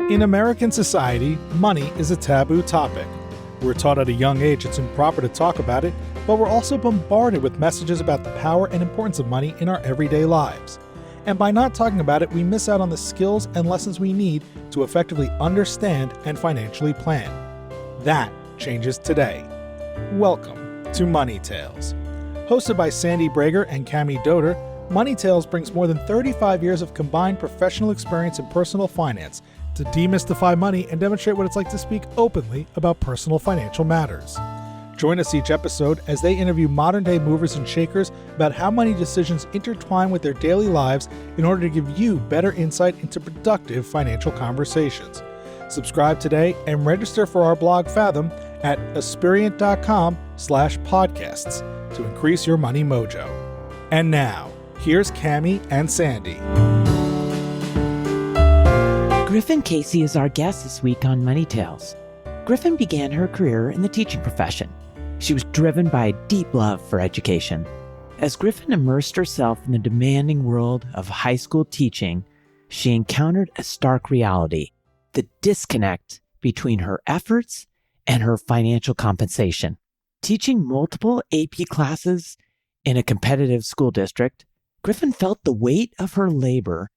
In American society, money is a taboo topic. We're taught at a young age it's improper to talk about it, but we're also bombarded with messages about the power and importance of money in our everyday lives. And by not talking about it, we miss out on the skills and lessons we need to effectively understand and financially plan. That changes today. Welcome to Money Tales. Hosted by Sandy Brager and Cami Doder, Money Tales brings more than 35 years of combined professional experience in personal finance to demystify money and demonstrate what it's like to speak openly about personal financial matters. Join us each episode as they interview modern-day movers and shakers about how money decisions intertwine with their daily lives in order to give you better insight into productive financial conversations. Subscribe today and register for our blog Fathom at aspiriant.com/podcasts to increase your money mojo. And now, here's Cami and Sandy. Grifan Cayce is our guest this week on Money Tales. Grifin began her career in the teaching profession. She was driven by a deep love for education. As Grifin immersed herself in the demanding world of high school teaching, she encountered a stark reality: the disconnect between her efforts and her financial compensation. Teaching multiple AP classes in a competitive school district, Grifin felt the weight of her labor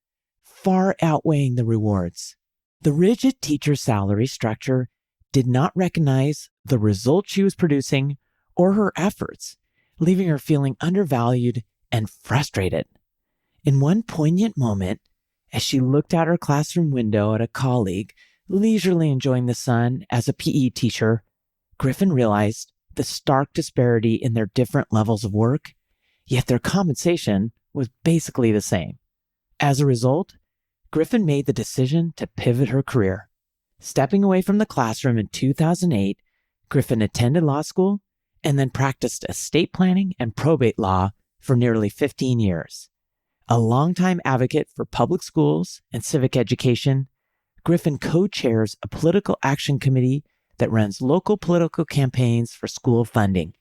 far outweighing the rewards. The rigid teacher salary structure did not recognize the results she was producing or her efforts, leaving her feeling undervalued and frustrated. In one poignant moment, as she looked out her classroom window at a colleague leisurely enjoying the sun as a PE teacher, Grifin realized the stark disparity in their different levels of work, yet their compensation was basically the same. As a result, Grifin made the decision to pivot her career. Stepping away from the classroom in 2008, Grifin attended law school and then practiced estate planning and probate law for nearly 15 years. A longtime advocate for public schools and civic education, Grifin co-chairs a political action committee that runs local political campaigns for school funding.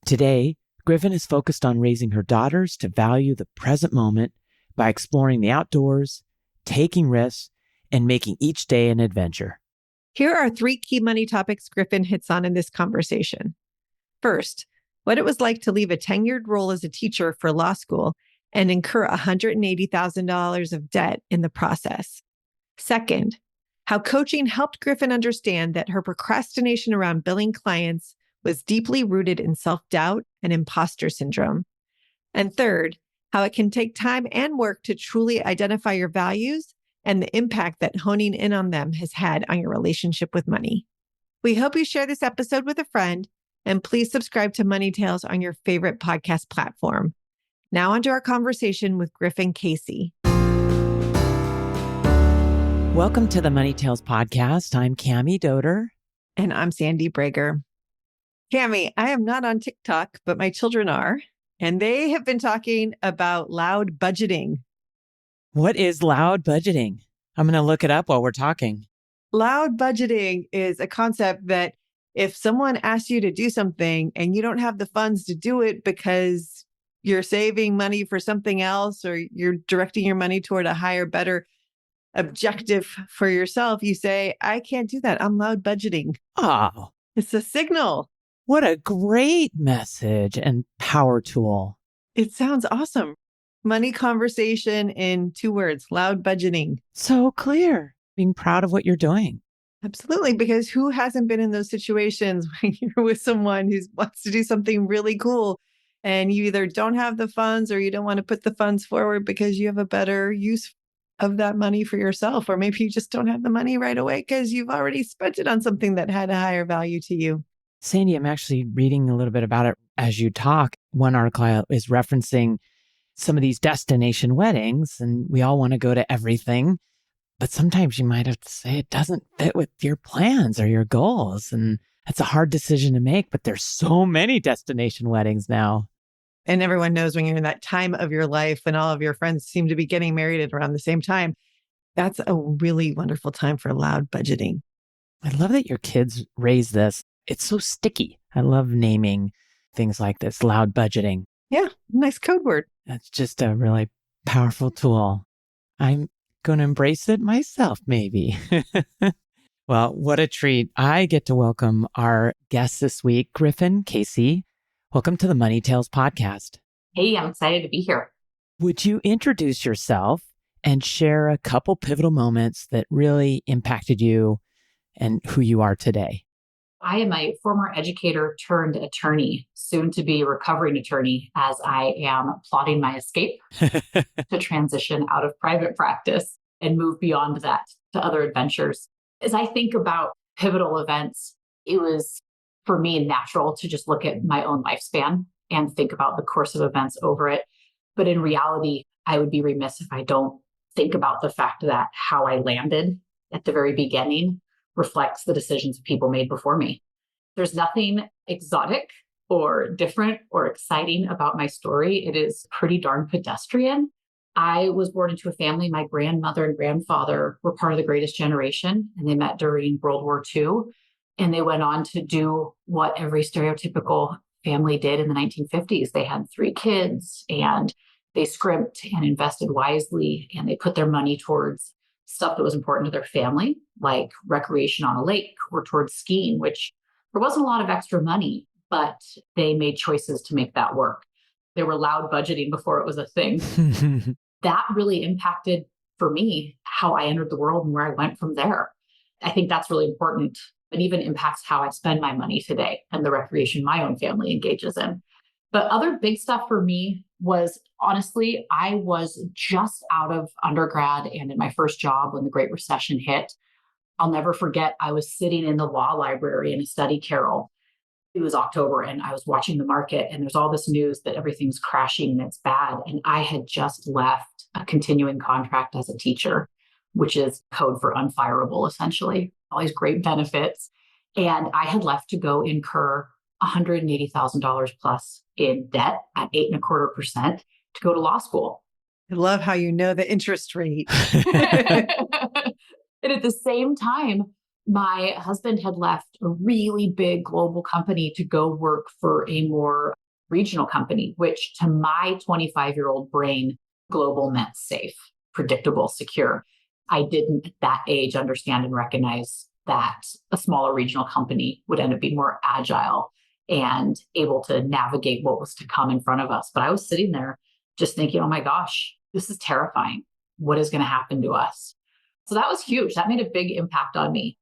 Today, Grifin is focused on raising her daughters to value the present moment by exploring the outdoors, taking risks, and making each day an adventure. Here are 3 key money topics Grifin hits on in this conversation. First, what it was like to leave a tenured role as a teacher for law school and incur $180,000 of debt in the process. Second, how coaching helped Grifin understand that her procrastination around billing clients was deeply rooted in self-doubt and imposter syndrome. And third, how it can take time and work to truly identify your values and the impact that honing in on them has had on your relationship with money. We hope you share this episode with a friend, and please subscribe to Money Tales on your favorite podcast platform. Now onto our conversation with Grifan Cayce. Welcome to the Money Tales podcast. I'm Cami Doder. And I'm Sandy Brager. Cami, I am not on TikTok, but my children are. And they have been talking about loud budgeting. What is loud budgeting? I'm going to look it up while we're talking. Loud budgeting is a concept that if someone asks you to do something and you don't have the funds to do it because you're saving money for something else or you're directing your money toward a higher, better objective for yourself, you say, I can't do that. I'm loud budgeting. Oh, It's a signal. what a great message and power tool. It sounds awesome. Money conversation in 2 words, loud budgeting. So clear. Being proud of what you're doing. Absolutely, because who hasn't been in those situations when you're with someone who wants to do something really cool and you either don't have the funds or you don't want to put the funds forward because you have a better use of that money for yourself, or maybe you just don't have the money right away because you've already spent it on something that had a higher value to you. Sandy, I'm actually reading a little bit about it as you talk. One article is referencing some of these destination weddings, and we all want to go to everything. But sometimes you might have to say it doesn't fit with your plans or your goals. And that's a hard decision to make, but there's so many destination weddings now. And everyone knows when you're in that time of your life and all of your friends seem to be getting married at around the same time, that's a really wonderful time for loud budgeting. I love that your kids raise this. It's so sticky. I love naming things like this, loud budgeting. Yeah, nice code word. That's just a really powerful tool. I'm going to embrace it myself, maybe. Well, what a treat. I get to welcome our guest this week, Grifan Cayce. Welcome to the Money Tales podcast. Hey, I'm excited to be here. Would you introduce yourself and share a couple pivotal moments that really impacted you and who you are today? I am a former educator turned attorney, soon to be recovering attorney, as I am plotting my escape to transition out of private practice and move beyond that to other adventures. As I think about pivotal events, it was for me natural to just look at my own lifespan and think about the course of events over it. But in reality, I would be remiss if I don't think about the fact that how I landed at the very beginning reflects the decisions people made before me. There's nothing exotic or different or exciting about my story. It is pretty darn pedestrian. I was born into a family. My grandmother and grandfather were part of the greatest generation, and they met during World War II. And they went on to do what every stereotypical family did in the 1950s. They had 3 kids, and they scrimped and invested wisely, and they put their money towards stuff that was important to their family, like recreation on a lake, or towards skiing, which there wasn't a lot of extra money, but they made choices to make that work. They were loud budgeting before it was a thing. That really impacted, for me, how I entered the world and where I went from there. I think that's really important. It even impacts how I spend my money today and the recreation my own family engages in. But other big stuff for me was, honestly, I was just out of undergrad and in my first job when the Great Recession hit. I'll never forget, I was sitting in the law library in a study carrel. It was October and I was watching the market, and there's all this news that everything's crashing and it's bad. And I had just left a continuing contract as a teacher, which is code for unfireable, essentially, all these great benefits. And I had left to go incur $180,000 plus in debt at 8.25% to go to law school. I love how you know the interest rate. And at the same time, my husband had left a really big global company to go work for a more regional company, which to my 25-year-old brain, global meant safe, predictable, secure. I didn't at that age understand and recognize that a smaller regional company would end up being more agile and able to navigate what was to come in front of us. But I was sitting there just thinking, oh my gosh, this is terrifying. What is going to happen to us? So that was huge. That made a big impact on me.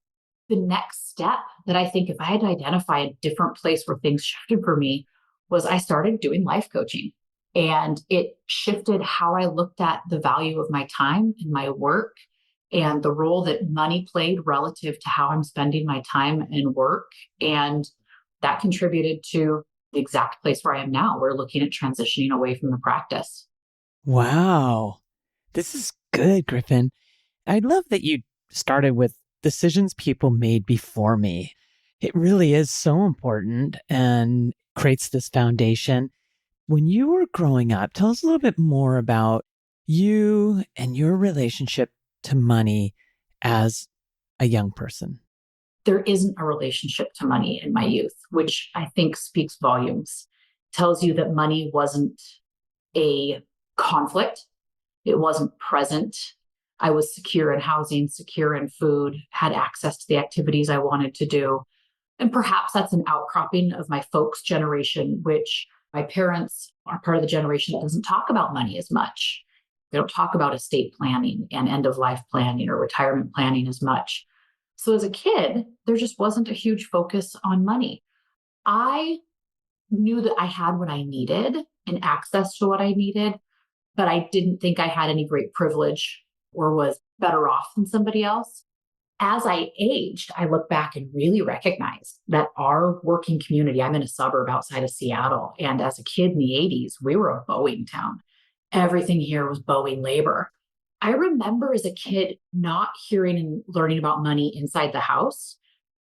The next step that I think, if I had to identify a different place where things shifted for me, was I started doing life coaching. And it shifted how I looked at the value of my time and my work and the role that money played relative to how I'm spending my time and work. And that contributed to the exact place where I am now. We're looking at transitioning away from the practice. Wow. This is good, Grifin. I love that you started with decisions people made before me. It really is so important and creates this foundation. When you were growing up, tell us a little bit more about you and your relationship to money as a young person. There isn't a relationship to money in my youth, which I think speaks volumes. Tells you that money wasn't a conflict. It wasn't present. I was secure in housing, secure in food, had access to the activities I wanted to do. And perhaps that's an outcropping of my folks' generation, which my parents are part of the generation that doesn't talk about money as much. They don't talk about estate planning and end of life planning or retirement planning as much. So as a kid, there just wasn't a huge focus on money. I knew that I had what I needed and access to what I needed, but I didn't think I had any great privilege or was better off than somebody else. As I aged, I look back and really recognized that our working community, I'm in a suburb outside of Seattle. And as a kid in the 80s, we were a Boeing town. Everything here was Boeing labor. I remember as a kid not hearing and learning about money inside the house,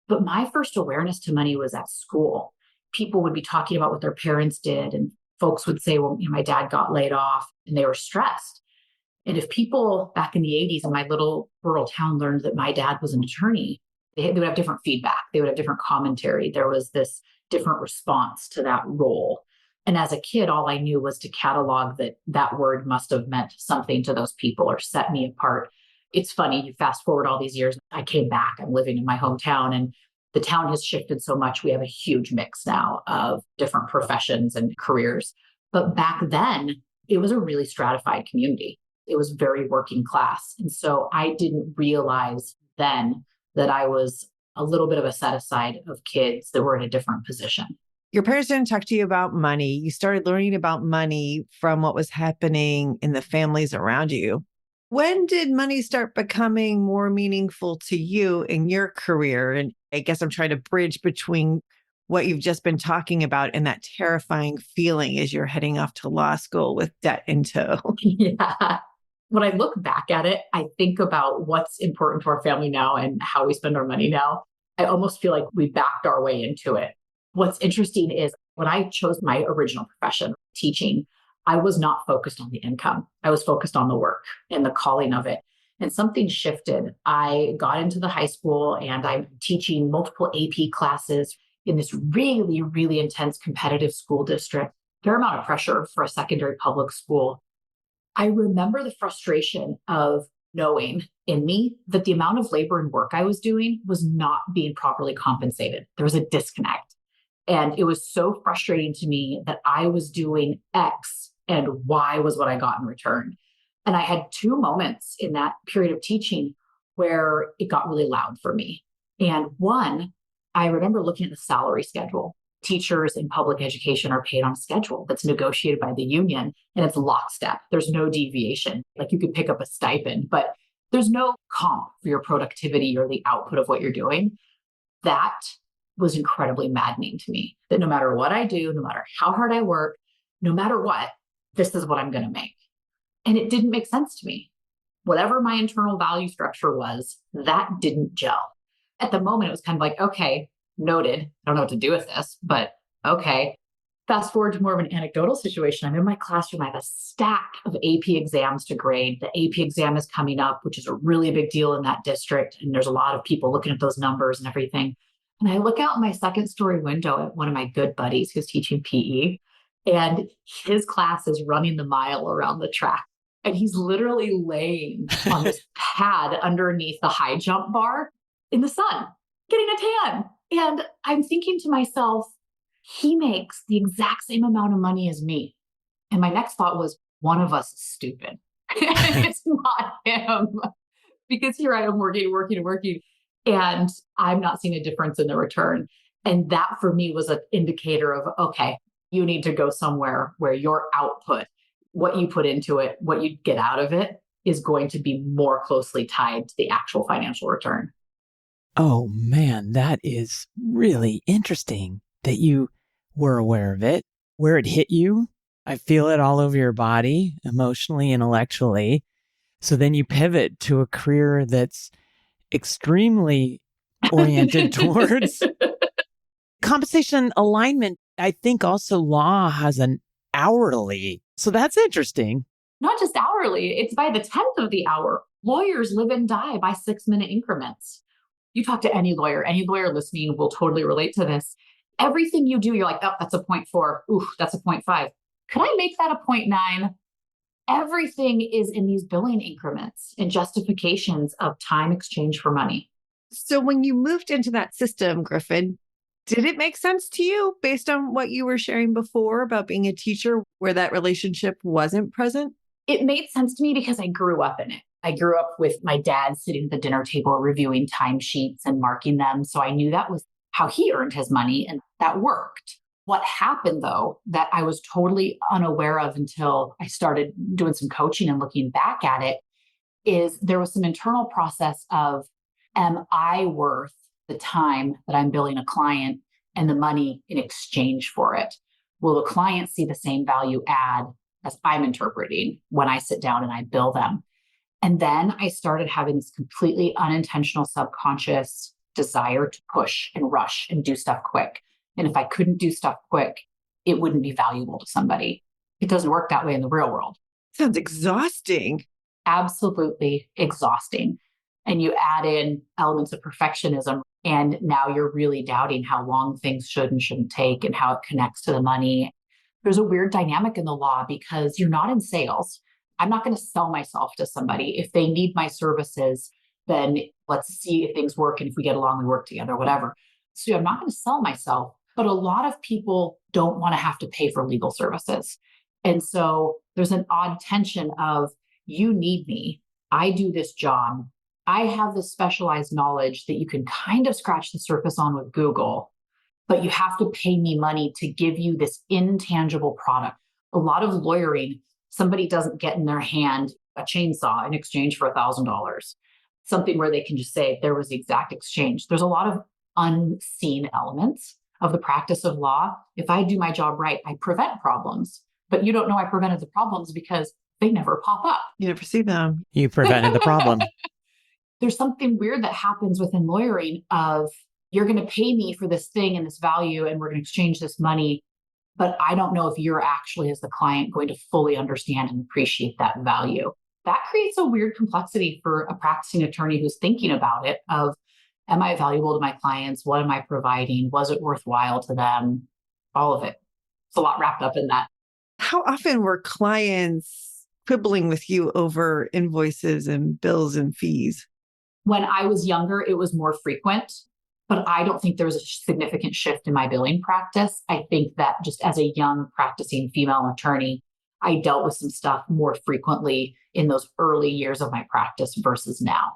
but my first awareness to money was at school. People would be talking about what their parents did, and folks would say, well, my dad got laid off, and they were stressed. And if people back in the 80s in my little rural town learned that my dad was an attorney, they would have different feedback. They would have different commentary. There was this different response to that role. And as a kid, all I knew was to catalog that that word must have meant something to those people or set me apart. It's funny, you fast forward all these years, I came back, I'm living in my hometown, and the town has shifted so much. We have a huge mix now of different professions and careers. But back then, it was a really stratified community. It was very working class. And so I didn't realize then that I was a little bit of a set aside of kids that were in a different position. Your parents didn't talk to you about money. You started learning about money from what was happening in the families around you. When did money start becoming more meaningful to you in your career? And I guess I'm trying to bridge between what you've just been talking about and that terrifying feeling as you're heading off to law school with debt in tow. Yeah. When I look back at it, I think about what's important to our family now and how we spend our money now. I almost feel like we backed our way into it. What's interesting is when I chose my original profession, teaching, I was not focused on the income. I was focused on the work and the calling of it. And something shifted. I got into the high school and I'm teaching multiple AP classes in this really, really intense competitive school district. Fair amount of pressure for a secondary public school. I remember the frustration of knowing in me that the amount of labor and work I was doing was not being properly compensated. There was a disconnect. And it was so frustrating to me that I was doing X and Y was what I got in return. And I had two moments in that period of teaching where it got really loud for me. And one, I remember looking at the salary schedule. Teachers in public education are paid on a schedule that's negotiated by the union and it's lockstep. There's no deviation. Like you could pick up a stipend, but there's no comp for your productivity or the output of what you're doing. That was incredibly maddening to me, that no matter what I do, no matter how hard I work, no matter what, this is what I'm going to make. And it didn't make sense to me. Whatever my internal value structure was, that didn't gel. At the moment, it was kind of like, okay, noted. I don't know what to do with this, but okay. Fast forward to more of an anecdotal situation. I'm in my classroom. I have a stack of AP exams to grade. The AP exam is coming up, which is a really big deal in that district. And there's a lot of people looking at those numbers and everything. And I look out my second story window at one of my good buddies who's teaching PE, and his class is running the mile around the track. And he's literally laying on this pad underneath the high jump bar in the sun, getting a tan. And I'm thinking to myself, he makes the exact same amount of money as me. And my next thought was, one of us is stupid. It's not him. Because here I am working. And I'm not seeing a difference in the return. And that for me was an indicator of, okay, you need to go somewhere where your output, what you put into it, what you get out of it is going to be more closely tied to the actual financial return. Oh man, that is really interesting that you were aware of it, where it hit you. I feel it all over your body, emotionally, intellectually. So then you pivot to a career that's extremely oriented towards compensation alignment. I think also law has an hourly. So that's interesting. Not just hourly, it's by the 10th of the hour. Lawyers live and die by 6-minute increments. You talk to any lawyer listening will totally relate to this. Everything you do, you're like, oh, that's a 0.4. Ooh, that's a 0.5. Could I make that a 0.9? Everything is in these billing increments and justifications of time exchange for money. So when you moved into that system, Grifin, did it make sense to you based on what you were sharing before about being a teacher where that relationship wasn't present? It made sense to me because I grew up in it. I grew up with my dad sitting at the dinner table reviewing timesheets and marking them. So I knew that was how he earned his money and that worked. What happened, though, that I was totally unaware of until I started doing some coaching and looking back at it, is there was some internal process of, am I worth the time that I'm billing a client and the money in exchange for it? Will the client see the same value add as I'm interpreting when I sit down and I bill them? And then I started having this completely unintentional subconscious desire to push and rush and do stuff quick. And if I couldn't do stuff quick, it wouldn't be valuable to somebody. It doesn't work that way in the real world. Sounds exhausting. Absolutely exhausting. And you add in elements of perfectionism, and now you're really doubting how long things should and shouldn't take and how it connects to the money. There's a weird dynamic in the law because you're not in sales. I'm not going to sell myself to somebody. If they need my services, then let's see if things work. And if we get along, we work together, whatever. So I'm not going to sell myself. But a lot of people don't want to have to pay for legal services. And so there's an odd tension of, you need me. I do this job. I have this specialized knowledge that you can kind of scratch the surface on with Google, but you have to pay me money to give you this intangible product. A lot of lawyering, somebody doesn't get in their hand a chainsaw in exchange for $1,000, something where they can just say there was the exact exchange. There's a lot of unseen elements of the practice of law. If I do my job right, I prevent problems, but you don't know I prevented the problems because they never pop up. You never see them. You prevented the problem. There's something weird that happens within lawyering of, you're going to pay me for this thing and this value, and we're going to exchange this money. But I don't know if you're actually, as the client, going to fully understand and appreciate that value. That creates a weird complexity for a practicing attorney who's thinking about it of, am I valuable to my clients? What am I providing? Was it worthwhile to them? All of it. It's a lot wrapped up in that. How often were clients quibbling with you over invoices and bills and fees? When I was younger, it was more frequent, but I don't think there was a significant shift in my billing practice. I think that just as a young practicing female attorney, I dealt with some stuff more frequently in those early years of my practice versus now.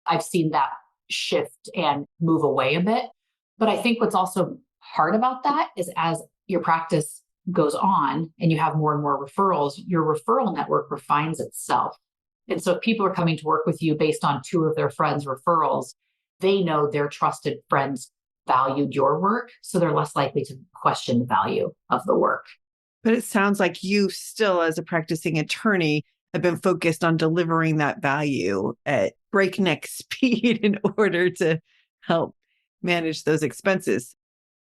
I've seen that shift and move away a bit. But I think what's also hard about that is, as your practice goes on and you have more and more referrals, your referral network refines itself. And so if people are coming to work with you based on two of their friends' referrals, they know their trusted friends valued your work. So they're less likely to question the value of the work. But it sounds like you still, as a practicing attorney, have been focused on delivering that value at breakneck speed in order to help manage those expenses.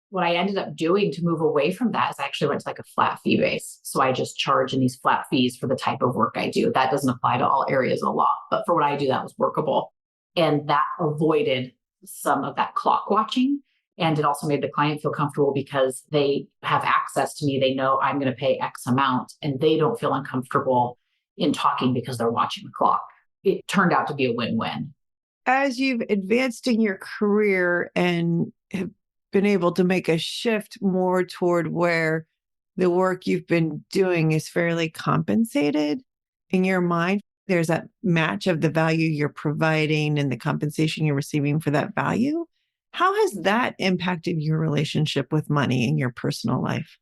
What I ended up doing to move away from that is I actually went to like a flat fee base. So I just charge in these flat fees for the type of work I do. That doesn't apply to all areas of law, but for what I do, that was workable. And that avoided some of that clock watching. And it also made the client feel comfortable because they have access to me. They know I'm going to pay X amount, and they don't feel uncomfortable in talking because they're watching the clock. It turned out to be a win-win. As you've advanced in your career and have been able to make a shift more toward where the work you've been doing is fairly compensated in your mind, there's that match of the value you're providing and the compensation you're receiving for that value. How has that impacted your relationship with money in your personal life?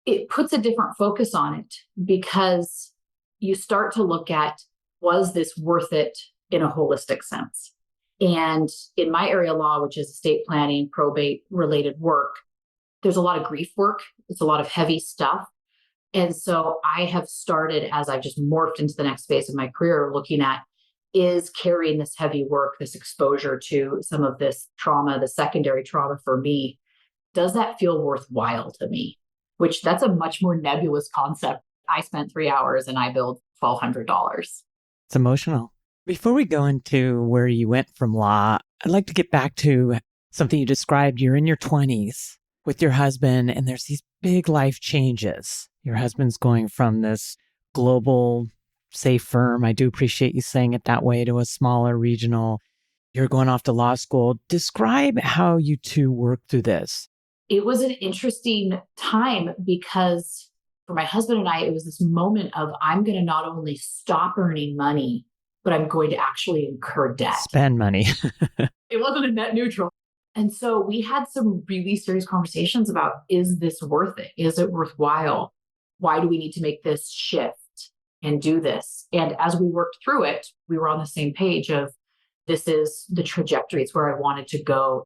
It puts a different focus on it because you start to look at, was this worth it in a holistic sense? And in my area of law, which is estate planning, probate related work, there's a lot of grief work. It's a lot of heavy stuff. And so I have started, as I've just morphed into the next phase of my career, looking at, is carrying this heavy work, this exposure to some of this trauma, the secondary trauma for me, does that feel worthwhile to me? Which that's a much more nebulous concept. I spent 3 hours and I billed $1,200. It's emotional. Before we go into where you went from law, I'd like to get back to something you described. You're in your 20s with your husband, and there's these big life changes. Your husband's going from this global, safe firm, I do appreciate you saying it that way, to a smaller regional. You're going off to law school. Describe how you two worked through this. It was an interesting time because for my husband and I, it was this moment of, I'm going to not only stop earning money, but I'm going to actually incur debt. Spend money. It wasn't a net neutral. And so we had some really serious conversations about, is this worth it? Is it worthwhile? Why do we need to make this shift and do this? And as we worked through it, we were on the same page of, this is the trajectory. It's where I wanted to go.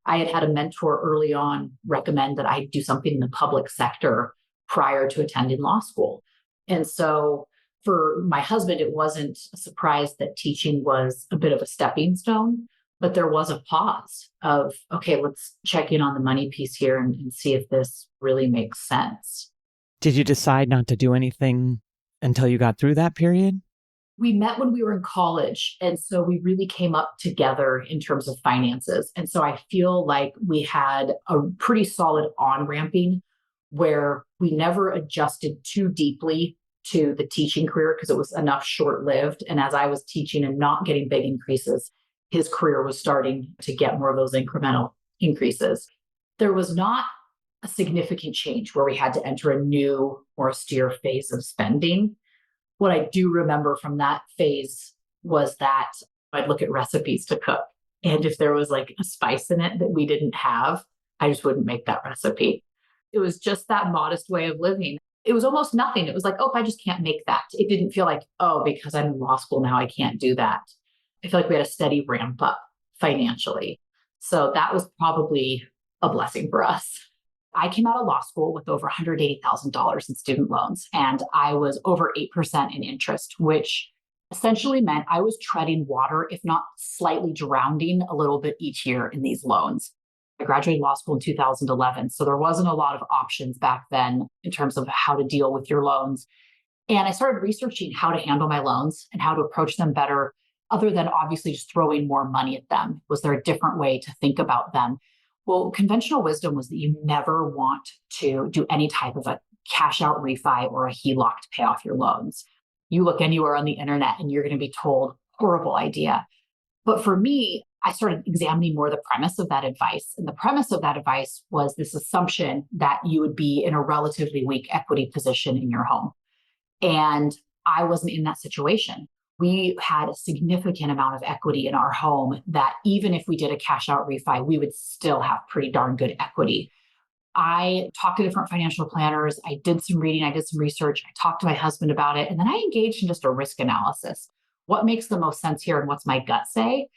I had had a mentor early on recommend that I do something in the public sector prior to attending law school. And so for my husband, it wasn't a surprise that teaching was a bit of a stepping stone, but there was a pause of, okay, let's check in on the money piece here and see if this really makes sense. Did you decide not to do anything until you got through that period? We met when we were in college. And so we really came up together in terms of finances. And so I feel like we had a pretty solid on-ramping where we never adjusted too deeply to the teaching career because it was enough short-lived. And as I was teaching and not getting big increases, his career was starting to get more of those incremental increases. There was not a significant change where we had to enter a new, more austere phase of spending. What I do remember from that phase was that I'd look at recipes to cook. And if there was like a spice in it that we didn't have, I just wouldn't make that recipe. It was just that modest way of living. It was almost nothing. It was like, oh, I just can't make that. It didn't feel like, oh, because I'm in law school now, I can't do that. I feel like we had a steady ramp up financially. So that was probably a blessing for us. I came out of law school with over $180,000 in student loans, and I was over 8% in interest, which essentially meant I was treading water, if not slightly drowning a little bit each year in these loans. I graduated law school in 2011, so there wasn't a lot of options back then in terms of how to deal with your loans. And I started researching how to handle my loans and how to approach them better, other than obviously just throwing more money at them. Was there a different way to think about them? Well, conventional wisdom was that you never want to do any type of a cash out refi or a HELOC to pay off your loans. You look anywhere on the internet and you're going to be told, horrible idea. But for me, I started examining more the premise of that advice. And the premise of that advice was this assumption that you would be in a relatively weak equity position in your home. And I wasn't in that situation. We had a significant amount of equity in our home that even if we did a cash out refi, we would still have pretty darn good equity. I talked to different financial planners. I did some reading. I did some research. I talked to my husband about it. And then I engaged in just a risk analysis. What makes the most sense here and what's my gut say?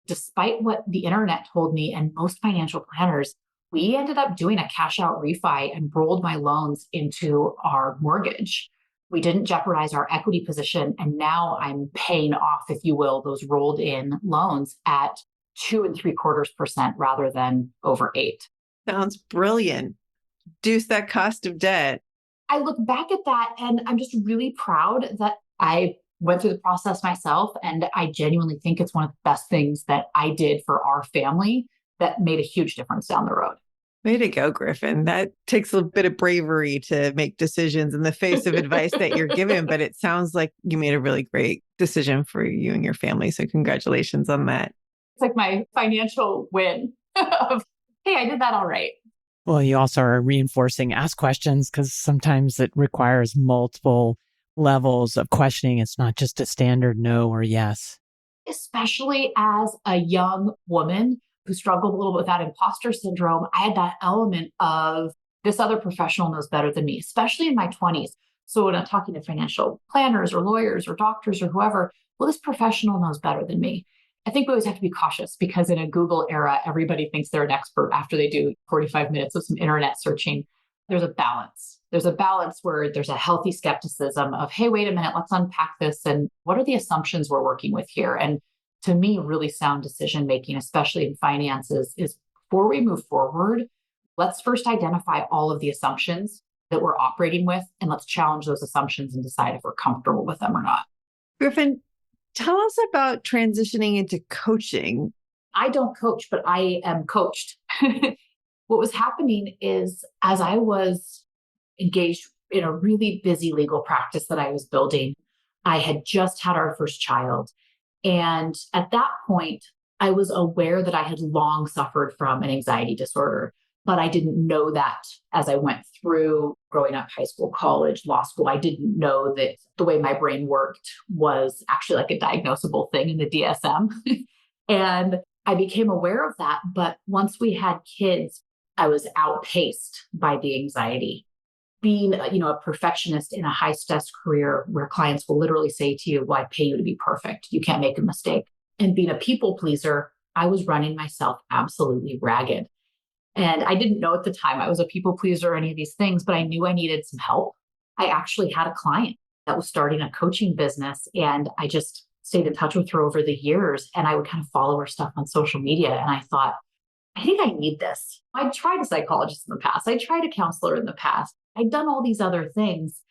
Despite what the internet told me and most financial planners, we ended up doing a cash out refi and rolled my loans into our mortgage. We didn't jeopardize our equity position. And now I'm paying off, if you will, those rolled in loans at 2.75% rather than over 8%. Sounds brilliant. Reduce that cost of debt. I look back at that and I'm just really proud that I went through the process myself. And I genuinely think it's one of the best things that I did for our family that made a huge difference down the road. Way to go, Grifin. That takes a bit of bravery to make decisions in the face of advice that you're given, but it sounds like you made a really great decision for you and your family. So congratulations on that. It's like my financial win of, hey, I did that all right. Well, you also are reinforcing ask questions because sometimes it requires multiple levels of questioning. It's not just a standard no or yes. Especially as a young woman who struggled a little bit with that imposter syndrome, I had that element of this other professional knows better than me, especially in my 20s. So when I'm talking to financial planners or lawyers or doctors or whoever, well, this professional knows better than me. I think we always have to be cautious because in a Google era, everybody thinks they're an expert after they do 45 minutes of some internet searching. There's a balance. There's a balance where there's a healthy skepticism of, hey, wait a minute, let's unpack this. And what are the assumptions we're working with here? And to me, really sound decision-making, especially in finances, is before we move forward, let's first identify all of the assumptions that we're operating with, and let's challenge those assumptions and decide if we're comfortable with them or not. Grifin, tell us about transitioning into coaching. I don't coach, but I am coached. What was happening is as I was engaged in a really busy legal practice that I was building, I had just had our first child. And at that point, I was aware that I had long suffered from an anxiety disorder, but I didn't know that as I went through growing up, high school, college, law school. I didn't know that the way my brain worked was actually like a diagnosable thing in the DSM. And I became aware of that. But once we had kids, I was outpaced by the anxiety. Being a perfectionist in a high stress career where clients will literally say to you, well, I pay you to be perfect. You can't make a mistake. And being a people pleaser, I was running myself absolutely ragged. And I didn't know at the time I was a people pleaser or any of these things, but I knew I needed some help. I actually had a client that was starting a coaching business, and I just stayed in touch with her over the years. And I would kind of follow her stuff on social media. And I thought, I think I need this. I tried a psychologist in the past. I tried a counselor in the past. I'd done all these other things.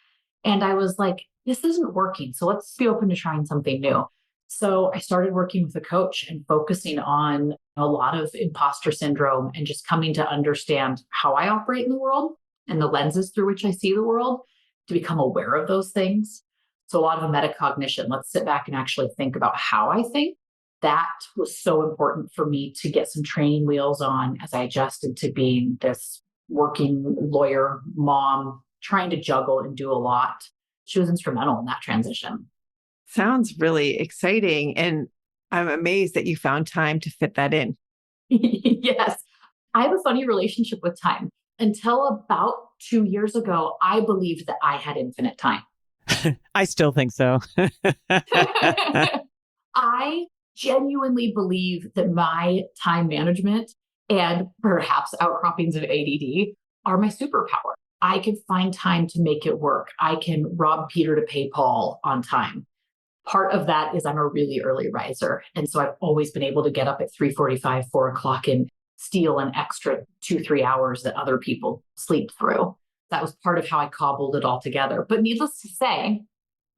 And I was like, this isn't working. So let's be open to trying something new. So I started working with a coach and focusing on a lot of imposter syndrome and just coming to understand how I operate in the world and the lenses through which I see the world. to become aware of those things. So a lot of metacognition, let's sit back and actually think about how I think. That was so important for me to get some training wheels on as I adjusted to being this working lawyer mom, trying to juggle and do a lot. She was instrumental in that transition. Sounds really exciting. And I'm amazed that you found time to fit that in. Yes. I have a funny relationship with time. Until about 2 years ago, I believed that I had infinite time. I still think so. I genuinely believe that my time management and perhaps outcroppings of ADD are my superpower. I can find time to make it work. I can rob Peter to pay Paul on time. Part of that is I'm a really early riser. And so I've always been able to get up at 3:45, 4 o'clock and steal an extra 2-3 hours that other people sleep through. That was part of how I cobbled it all together. But needless to say,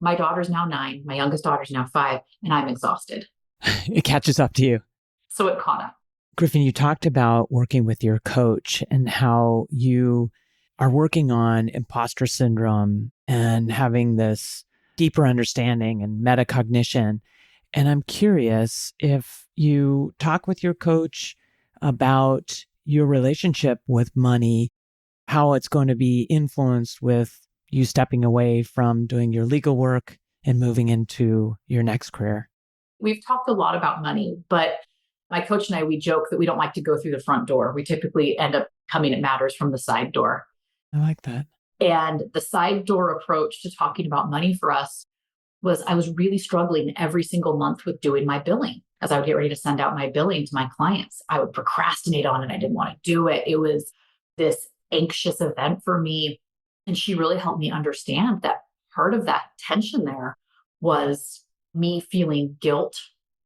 my daughter's now 9, my youngest daughter's now 5, and I'm exhausted. It catches up to you. So it caught up. Grifin, you talked about working with your coach and how you are working on imposter syndrome and having this deeper understanding and metacognition. And I'm curious if you talk with your coach about your relationship with money, how it's going to be influenced with you stepping away from doing your legal work and moving into your next career. We've talked a lot about money, but my coach and I, we joke that we don't like to go through the front door. We typically end up coming at matters from the side door. I like that. And the side door approach to talking about money for us was I was really struggling every single month with doing my billing. As I would get ready to send out my billing to my clients, I would procrastinate on it. I didn't want to do it. It was this anxious event for me. And she really helped me understand that part of that tension there was me feeling guilt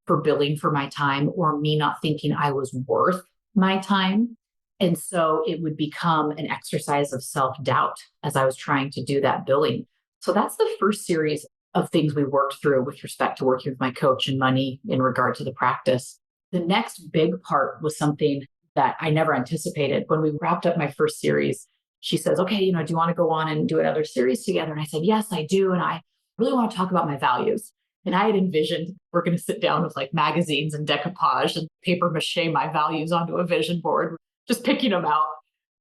for billing for my time or me not thinking I was worth my time. And so it would become an exercise of self-doubt as I was trying to do that billing. So that's the first series of things we worked through with respect to working with my coach and money in regard to the practice. The next big part was something that I never anticipated. When we wrapped up my first series, she says, okay, do you want to go on and do another series together? And I said, yes, I do. And I really want to talk about my values. And I had envisioned we're going to sit down with like magazines and decoupage and paper mache my values onto a vision board, just picking them out.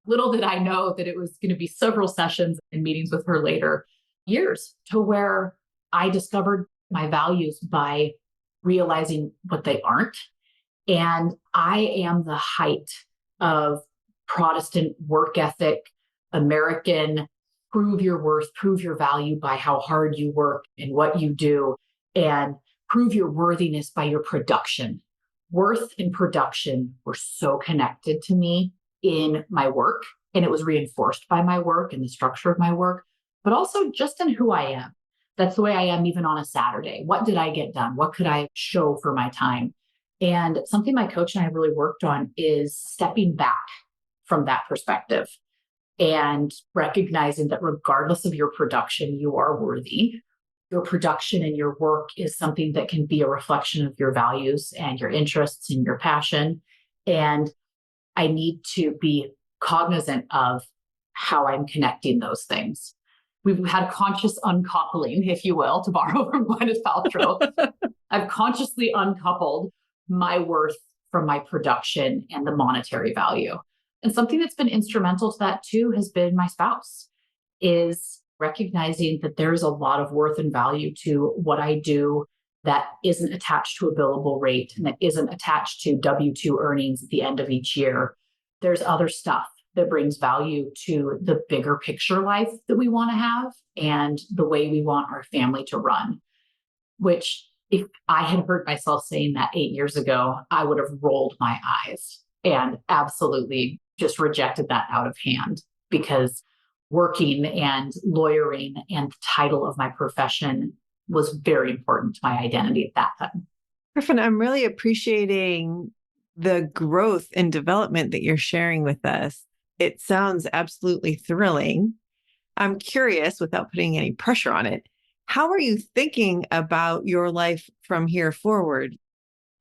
Little did I know that it was going to be several sessions and meetings with her later years to where I discovered my values by realizing what they aren't. And I am the height of Protestant work ethic, American, prove your worth, prove your value by how hard you work and what you do, and prove your worthiness by your production. Worth and production were so connected to me in my work, and it was reinforced by my work and the structure of my work, but also just in who I am. That's the way I am even on a Saturday. What did I get done? What could I show for my time? And something my coach and I have really worked on is stepping back from that perspective and recognizing that regardless of your production, you are worthy. Your production and your work is something that can be a reflection of your values and your interests and your passion. And I need to be cognizant of how I'm connecting those things. We've had conscious uncoupling, if you will, to borrow from Gwyneth Paltrow. I've consciously uncoupled my worth from my production and the monetary value. And something that's been instrumental to that too has been my spouse, is recognizing that there's a lot of worth and value to what I do that isn't attached to a billable rate and that isn't attached to W-2 earnings at the end of each year. There's other stuff that brings value to the bigger picture life that we want to have and the way we want our family to run, which if I had heard myself saying that 8 years ago, I would have rolled my eyes and absolutely just rejected that out of hand, because working and lawyering and the title of my profession was very important to my identity at that time. Grifin, I'm really appreciating the growth and development that you're sharing with us. It sounds absolutely thrilling. I'm curious, without putting any pressure on it, how are you thinking about your life from here forward?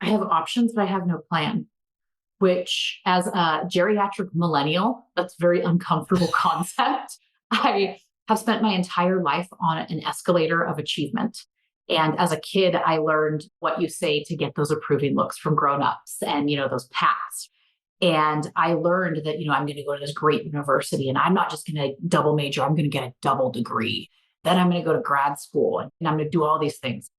I have options, but I have no plan, which as a geriatric millennial, that's a very uncomfortable concept. I have spent my entire life on an escalator of achievement. And as a kid, I learned what you say to get those approving looks from grownups and, those pats. And I learned that, I'm going to go to this great university and I'm not just going to double major, I'm going to get a double degree. Then I'm going to go to grad school and I'm going to do all these things.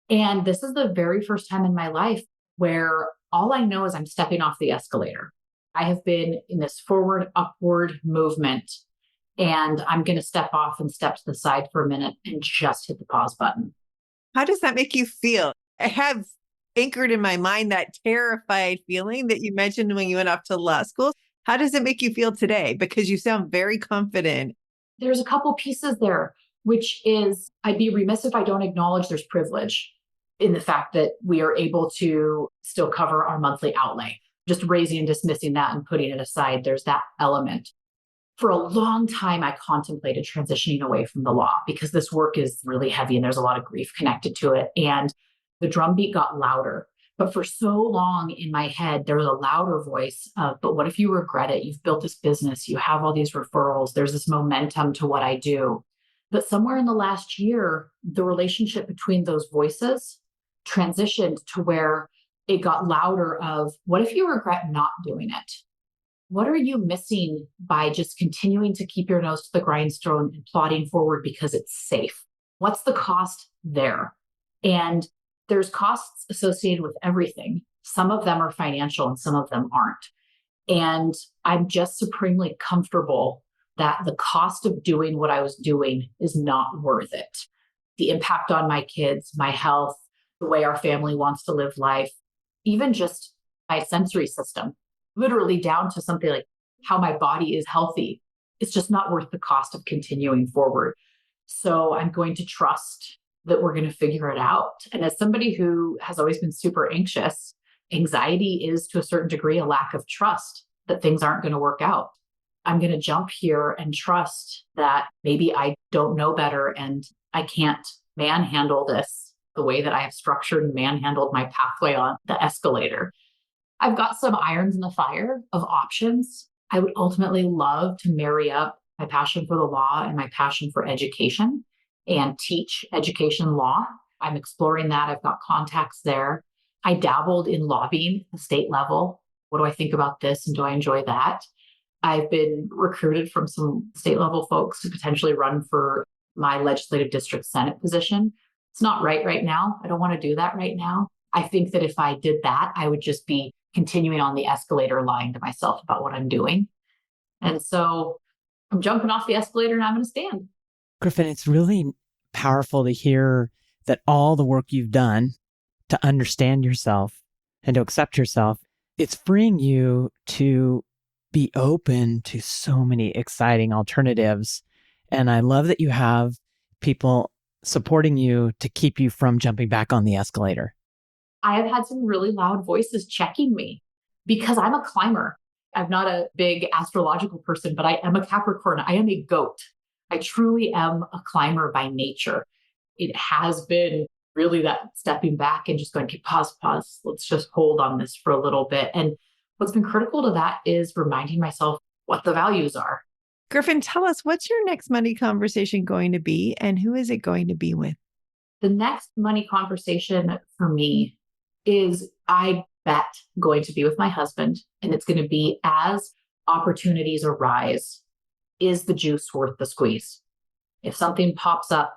And this is the very first time in my life where all I know is I'm stepping off the escalator. I have been in this forward, upward movement, and I'm going to step off and step to the side for a minute and just hit the pause button. How does that make you feel? I have anchored in my mind that terrified feeling that you mentioned when you went off to law school. How does it make you feel today? Because you sound very confident. There's a couple pieces there, which is I'd be remiss if I don't acknowledge there's privilege in the fact that we are able to still cover our monthly outlay. Just raising and dismissing that and putting it aside, there's that element. For a long time, I contemplated transitioning away from the law because this work is really heavy and there's a lot of grief connected to it. And the drumbeat got louder. But for so long in my head, there was a louder voice of, but what if you regret it? You've built this business, you have all these referrals, there's this momentum to what I do. But somewhere in the last year, the relationship between those voices transitioned to where it got louder of, what if you regret not doing it? What are you missing by just continuing to keep your nose to the grindstone and plodding forward because it's safe? What's the cost there? And there's costs associated with everything. Some of them are financial and some of them aren't. And I'm just supremely comfortable that the cost of doing what I was doing is not worth it. The impact on my kids, my health, the way our family wants to live life, even just my sensory system, literally down to something like how my body is healthy. It's just not worth the cost of continuing forward. So I'm going to trust that we're going to figure it out. And as somebody who has always been super anxious, anxiety is to a certain degree a lack of trust that things aren't going to work out. I'm going to jump here and trust that maybe I don't know better and I can't manhandle this the way that I have structured and manhandled my pathway on the escalator. I've got some irons in the fire of options. I would ultimately love to marry up my passion for the law and my passion for education and teach education law. I'm exploring that. I've got contacts there. I dabbled in lobbying at the state level. What do I think about this and do I enjoy that? I've been recruited from some state level folks to potentially run for my legislative district Senate position. It's not right now. I don't want to do that right now. I think that if I did that, I would just be continuing on the escalator, lying to myself about what I'm doing. And so I'm jumping off the escalator and I'm going to stand. Grifin, it's really powerful to hear that all the work you've done to understand yourself and to accept yourself, it's freeing you to be open to so many exciting alternatives. And I love that you have people supporting you to keep you from jumping back on the escalator. I have had some really loud voices checking me because I'm a climber. I'm not a big astrological person, but I am a Capricorn. I am a goat. I truly am a climber by nature. It has been really that stepping back and just going, okay, pause. Let's just hold on this for a little bit. And what's been critical to that is reminding myself what the values are. Grifin, tell us, what's your next money conversation going to be and who is it going to be with? The next money conversation for me is, I bet, going to be with my husband, and it's going to be as opportunities arise. Is the juice worth the squeeze? If something pops up,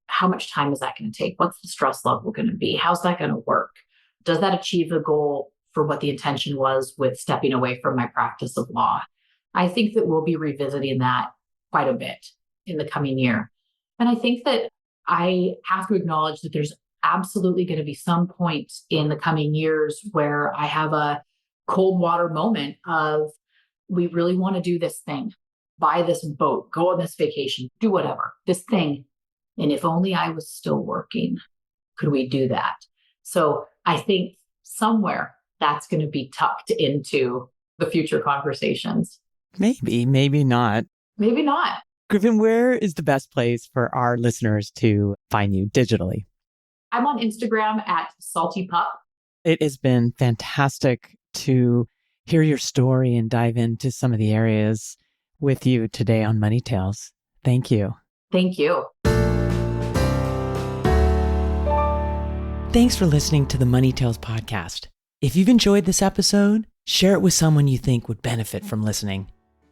how much time is that going to take? What's the stress level going to be? How's that going to work? Does that achieve the goal for what the intention was with stepping away from my practice of law? I think that we'll be revisiting that quite a bit in the coming year. And I think that I have to acknowledge that there's absolutely going to be some point in the coming years where I have a cold water moment of, we really want to do this thing, buy this boat, go on this vacation, do whatever, this thing. And if only I was still working, could we do that? So I think somewhere that's going to be tucked into the future conversations. Maybe, maybe not. Maybe not. Grifin, where is the best place for our listeners to find you digitally? I'm on Instagram at Salty Pup. It has been fantastic to hear your story and dive into some of the areas with you today on Money Tales. Thank you. Thank you. Thanks for listening to the Money Tales podcast. If you've enjoyed this episode, share it with someone you think would benefit from listening,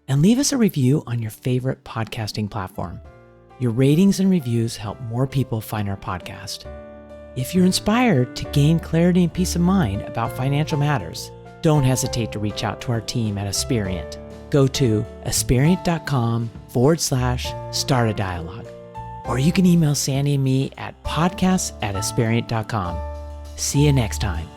and leave us a review on your favorite podcasting platform. Your ratings and reviews help more people find our podcast. If you're inspired to gain clarity and peace of mind about financial matters, don't hesitate to reach out to our team at Aspiriant. Go to aspiriant.com/start a dialogue. Or you can email Sandy and me at podcasts@aspiriant.com. See you next time.